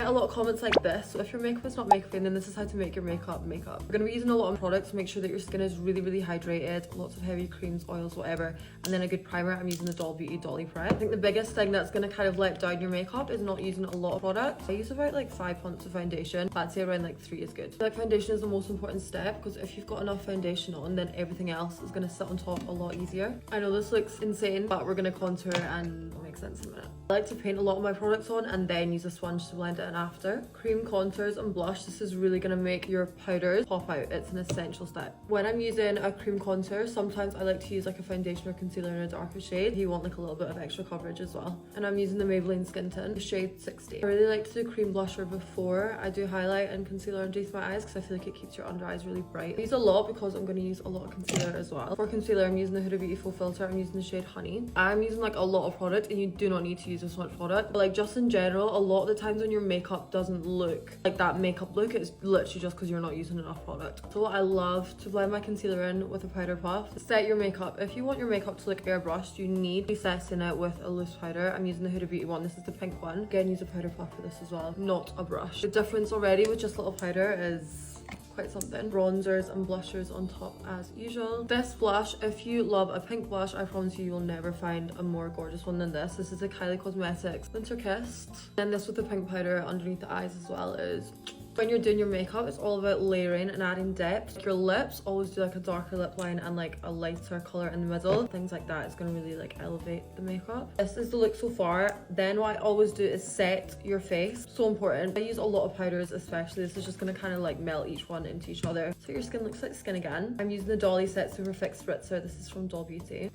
A lot of comments like this, so if your makeup is not makeupy, then this is how to make your makeup. We're going to be using a lot of products to make sure that your skin is really hydrated, lots of heavy creams, oils, whatever, and then a good primer. I'm using the Doll Beauty Dolly Prep. I think the biggest thing that's going to kind of let down your makeup is not using a lot of products. I use about like 5 pumps of foundation. I'd say around like 3 is good. Like foundation is the most important step, because if you've got enough foundation on, then everything else is going to sit on top a lot easier. I know this looks insane, but we're going to contour and it'll make sense in a minute. I like to paint a lot of my products on and then use a sponge to blend it in after. Cream, contours and blush. This is really going to make your powders pop out. It's an essential step. When I'm using a cream contour, sometimes I like to use like a foundation or concealer in a darker shade if you want like a little bit of extra coverage as well. And I'm using the Maybelline Skin Tint, shade 60. I really like to do cream blusher before I do highlight and concealer underneath my eyes, because I feel like it keeps your under eyes really bright. I use a lot because I'm going to use a lot of concealer as well. For concealer, I'm using the Huda Beauty Full Filter. I'm using the shade Honey. I'm using like a lot of product, and you do not need to use this much product. But like just in general, a lot of the times when your makeup doesn't look like that makeup look, it's literally just because you're not using enough product. So I love to blend my concealer in with a powder puff. Set your makeup. If you want your makeup to look airbrushed, you need to be setting it with a loose powder. I'm using the Huda Beauty one. This is the pink one. Again, use a powder puff for this as well, not a brush. The difference already with just little powder is quite something. Bronzers and blushers on top as usual. This blush, if you love a pink blush, I promise you, you'll never find a more gorgeous one than this. This is a Kylie Cosmetics Winter Kissed. And this with the pink powder underneath the eyes as well is... When you're doing your makeup, it's all about layering and adding depth. Like your lips, always do like a darker lip line and like a lighter color in the middle. Things like that is going to really like elevate the makeup. This is the look so far. Then what I always do is set your face. So important. I use a lot of powders especially. This is just going to kind of like melt each one into each other, so your skin looks like skin again. I'm using the Dolly Set Super Fix Spritzer. This is from Doll Beauty.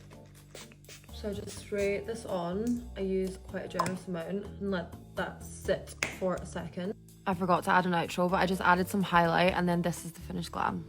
So I just spray this on. I use quite a generous amount and let that sit for a second. I forgot to add an outro, but I just added some highlight, and then this is the finished glam.